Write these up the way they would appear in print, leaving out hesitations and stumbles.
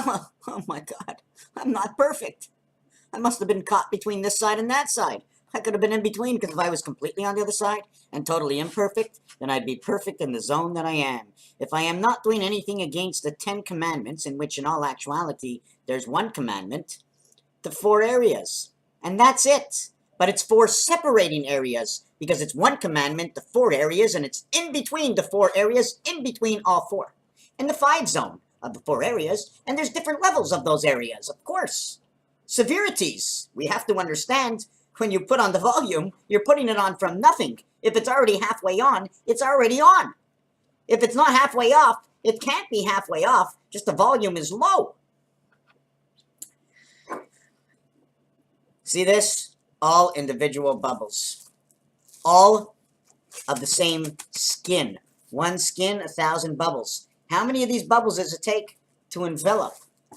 Oh my God, I'm not perfect. I must have been caught between this side and that side. I could have been in between, because if I was completely on the other side and totally imperfect, then I'd be perfect in the zone that I am. If I am not doing anything against the 10 commandments, in which in all actuality there's one commandment, the 4 areas. And that's it. But it's 4 separating areas, because it's one commandment, the 4 areas, and it's in between the 4 areas, in between all 4. In the 5 zone of the 4 areas, and there's different levels of those areas, of course. Severities. We have to understand, when you put on the volume, you're putting it on from nothing. If it's already halfway on, it's already on. If it's not halfway off, it can't be halfway off, just the volume is low. See this? All individual bubbles. All of the same skin. One skin, 1,000 bubbles. How many of these bubbles does it take to envelop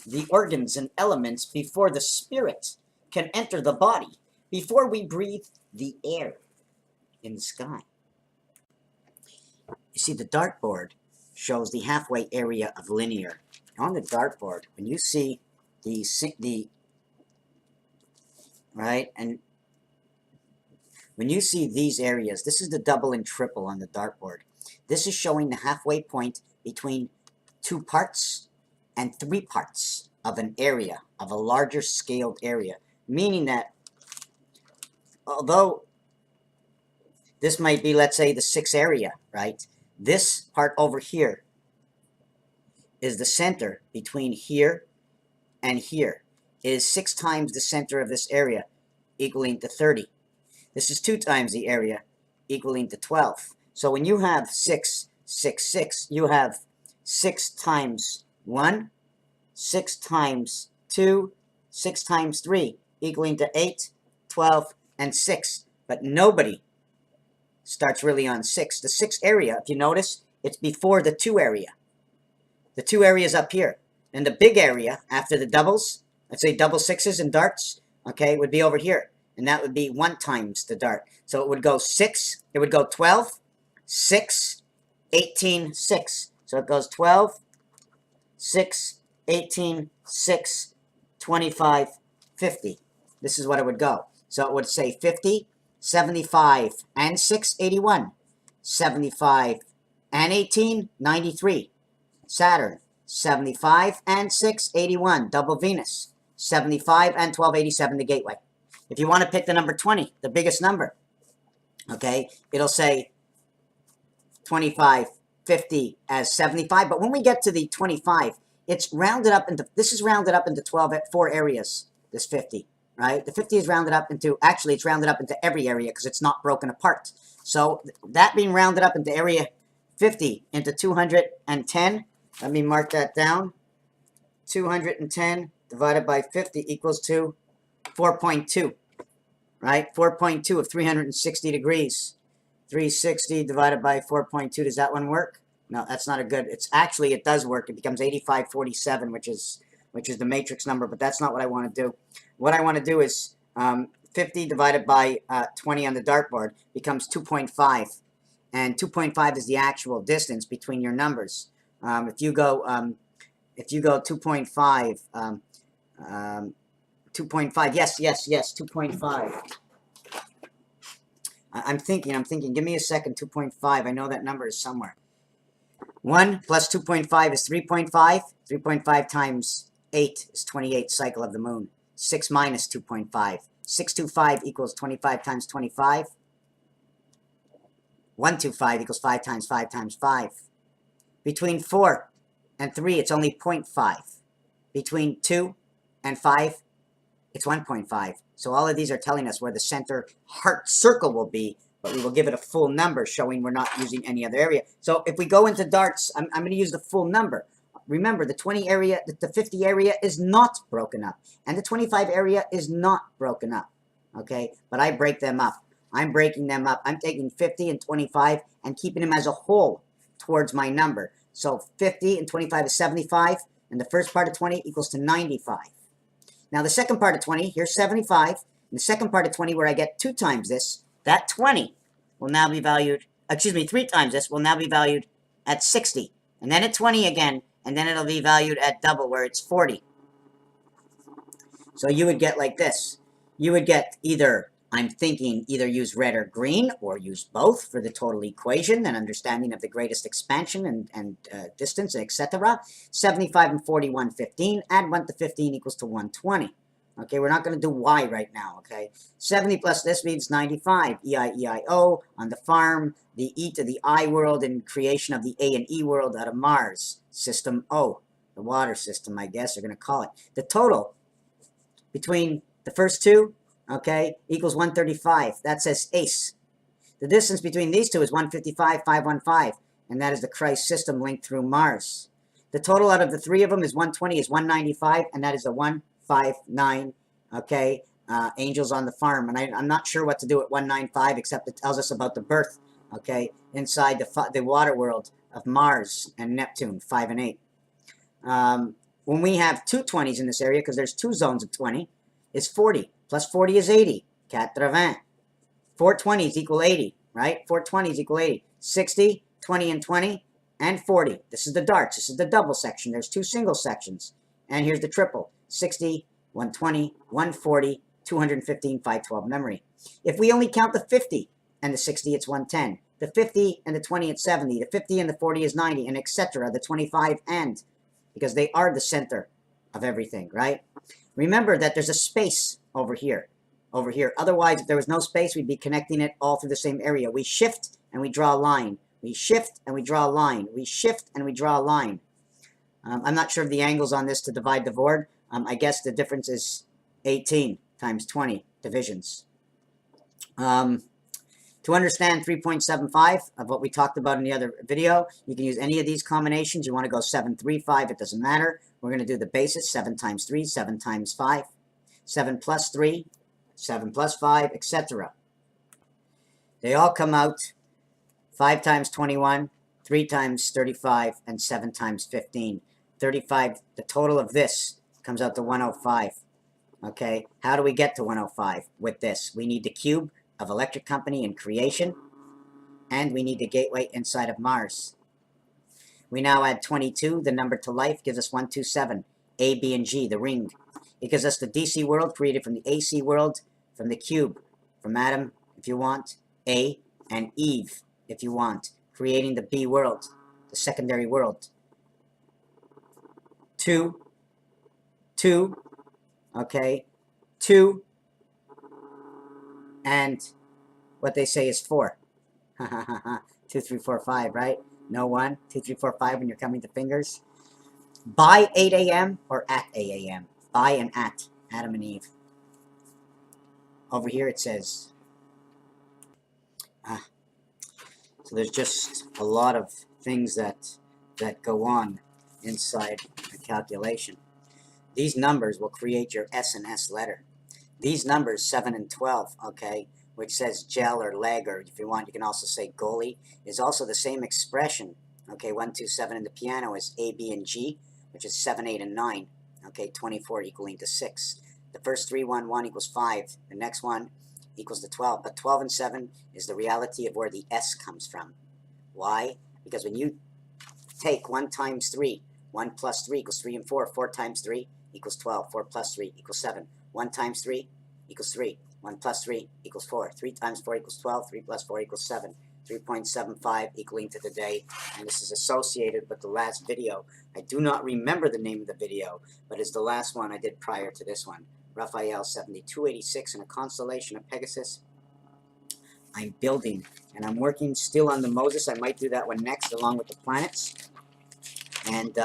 the organs and elements before the spirit can enter the body, before we breathe the air in the sky? You see, the dartboard shows the halfway area of linear. On the dartboard, when you see the right, and when you see these areas, this is the double and triple on the dartboard. This is showing the halfway point between 2 parts and 3 parts of an area, of a larger scaled area, meaning that although this might be, let's say, the 6th area, right? This part over here is the center between here and here. It is 6 times the center of this area, equaling to 30. This is 2 times the area, equaling to 12. So when you have 6, 6, 6, you have 6 times 1, 6 times 2, 6 times 3, equaling to 8, 12, and 6. But nobody starts really on 6. The 6th area, if you notice, it's before the 2 area. The 2 areas up here. And the big area, after the doubles, let's say double 6s in darts, okay, would be over here. And that would be 1 times the dart. So it would go 6, it would go 12, 6, 18, 6. So it goes 12, 6, 18, 6, 25, 50. This is what it would go. So it would say 50, 75, and 6, 81. 75 and 18, 93. Saturn. 75 and 6, 81. Double Venus. 75 and 12, 87, the gateway. If you want to pick the number 20, the biggest number, okay, it'll say 25, 50 as 75. But when we get to the 25, it's rounded up into, this is rounded up into 12 at 4 areas, this 50, right? The 50 is rounded up into, actually it's rounded up into every area because it's not broken apart. So that being rounded up into area 50 into 210, let me mark that down. 210 divided by 50 equals to 4.2, right? 4.2 of 360 degrees. 360 divided by 4.2, does that one work? No, that's not a good, it's actually, it does work. It becomes 8547, which is the matrix number, but that's not what I want to do. What I want to do is 50 divided by 20 on the dartboard becomes 2.5, and 2.5 is the actual distance between your numbers. If you go 2.5, 2.5, yes, 2.5. I'm thinking, give me a second, 2.5, I know that number is somewhere. 1 plus 2.5 is 3.5, 3.5 times 8 is 28, cycle of the moon. 6 minus 2.5, 625 equals 25 times 25. 125 equals 5 times 5 times 5. Between 4 and 3, it's only 0.5. Between 2 and 5, it's 1.5. So all of these are telling us where the center heart circle will be, but we will give it a full number showing we're not using any other area. So if we go into darts, I'm going to use the full number. Remember, the 20 area, the 50 area is not broken up, and the 25 area is not broken up, okay? But I break them up. I'm breaking them up. I'm taking 50 and 25 and keeping them as a whole towards my number. So 50 and 25 is 75, and the first part of 20 equals to 95. Now the second part of 20, here's 75, and the second part of 20 where I get 2 times this, that 20 will now be valued, 3 times this will now be valued at 60. And then at 20 again, and then it'll be valued at double where it's 40. So you would get like this. You would get either, I'm thinking, either use red or green, or use both for the total equation and understanding of the greatest expansion and distance, etc. 75 and 40, 115. Add 1 to 15 equals to 120. Okay, we're not going to do y right now, okay? 70 plus this means 95. E-I-E-I-O, on the farm, the E to the I world, and creation of the A and E world out of Mars. System O, the water system, I guess they're going to call it. The total between the first two, okay, equals 135. That says ACE. The distance between these two is 155, 515, and that is the Christ system linked through Mars. The total out of the three of them is 120, is 195, and that is a 159, okay, angels on the farm. And I'm not sure what to do at 195, except it tells us about the birth, okay, inside the water world of Mars and Neptune, 5 and 8. When we have two 20s in this area, because there's two zones of 20, is 40. Plus 40 is 80. 80. 4 20s equal 80, right? 4 20s equal 80. 60, 20 and 20, and 40. This is the darts. This is the double section. There's two single sections. And here's the triple. 60, 120, 140, 215, 512 memory. If we only count the 50 and the 60, it's 110. The 50 and the 20, it's 70. The 50 and the 40 is 90, and etc. The 25 and, because they are the center of everything, right? Remember that there's a space over here. Otherwise, if there was no space, we'd be connecting it all through the same area. We shift and we draw a line. We shift and we draw a line. We shift and we draw a line. I'm not sure of the angles on this to divide the board. I guess the difference is 18 times 20 divisions. To understand 3.75 of what we talked about in the other video, you can use any of these combinations. You want to go 7, 3, 5, it doesn't matter. We're going to do the basis, 7 times 3, 7 times 5, 7 plus 3, 7 plus 5, etc. They all come out 5 times 21, 3 times 35, and 7 times 15. 35, the total of this comes out to 105. Okay, how do we get to 105 with this? We need the cube of electric company and creation, and we need the gateway inside of Mars. We now add 22, the number to life, gives us 127, A, B, and G, the ring. It gives us the DC world created from the AC world, from the cube, from Adam, if you want, A, and Eve, if you want, creating the B world, the secondary world. 2, okay, 2, and what they say is 4. 2, 3, 4, 5, right? No 1, 2, 3, 4, 5 when you're counting the fingers. By 8 a.m. or at 8 a.m. By and at Adam and Eve. Over here it says. So there's just a lot of things that go on inside the calculation. These numbers will create your S and S letter. These numbers, 7 and 12, okay, which says gel or leg, or if you want, you can also say goalie, is also the same expression. Okay, 1, 2, 7 in the piano is A, B, and G, which is 7, 8, and 9. Okay, 24 equaling to 6. The first 3, 1, 1 equals 5. The next one equals to 12. But 12 and 7 is the reality of where the S comes from. Why? Because when you take 1 times 3, 1 plus 3 equals 3 and 4. 4 times 3 equals 12. 4 plus 3 equals 7. 1 times 3 equals 3. 1 plus 3 equals 4. 3 times 4 equals 12. 3 plus 4 equals 7. 3.75 equaling to the day. And this is associated with the last video. I do not remember the name of the video, but it's the last one I did prior to this one. Raphael 7286 in a constellation of Pegasus. I'm building, and I'm working still on the Moses. I might do that one next, along with the planets. And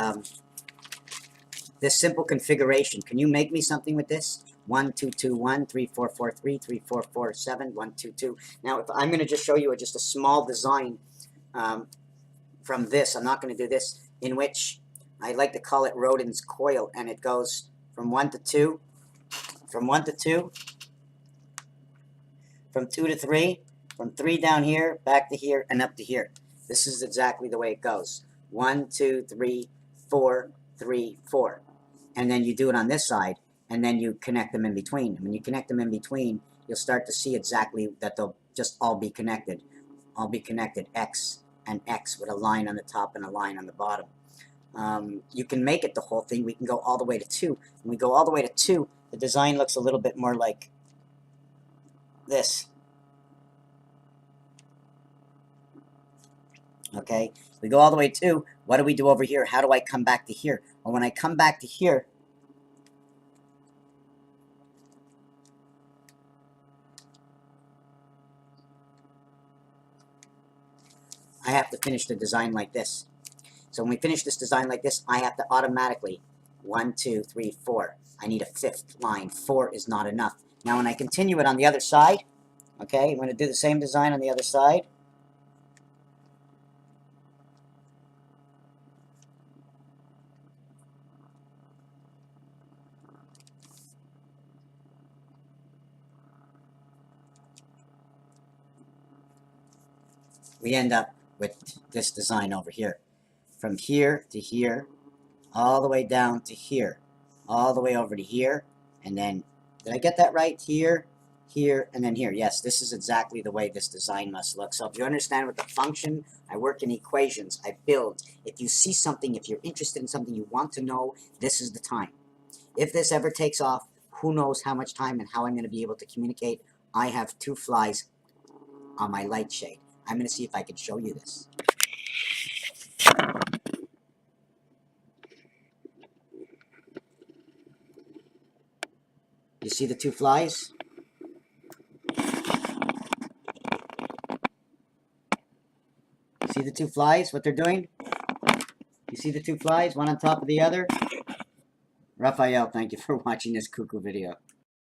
this simple configuration. Can you make me something with this? 1, 2, 2, 1, 3, 4, 4, 3, 3, 4, 4, 7, 1, 2, 2. Now, if I'm going to just show you just a small design from this. I'm not going to do this, in which I like to call it Rodin's coil, and it goes from 1 to 2, from 1 to 2, from 2 to 3, from 3 down here, back to here, and up to here. This is exactly the way it goes. 1, 2, 3, 4, 3, 4. And then you do it on this side, and then you connect them in between. And when you connect them in between, you'll start to see exactly that they'll just all be connected. All be connected, X and X, with a line on the top and a line on the bottom. You can make it the whole thing. We can go all the way to 2. When we go all the way to 2, the design looks a little bit more like this. Okay, we go all the way to 2. What do we do over here? How do I come back to here? Well, when I come back to here, I have to finish the design like this. So when we finish this design like this, I have to automatically 1, 2, 3, 4. I need a 5th line. 4 is not enough. Now when I continue it on the other side, okay, I'm going to do the same design on the other side. We end up with this design over here. From here to here, all the way down to here, all the way over to here, and then, did I get that right? Here, here, and then here. Yes, this is exactly the way this design must look. So if you understand what the function, I work in equations, I build. If you see something, if you're interested in something, you want to know, this is the time. If this ever takes off, who knows how much time and how I'm going to be able to communicate. I have 2 flies on my light shade. I'm going to see if I can show you this. You see the 2 flies? See the 2 flies, what they're doing? You see the 2 flies, one on top of the other? Raphael, thank you for watching this cuckoo video.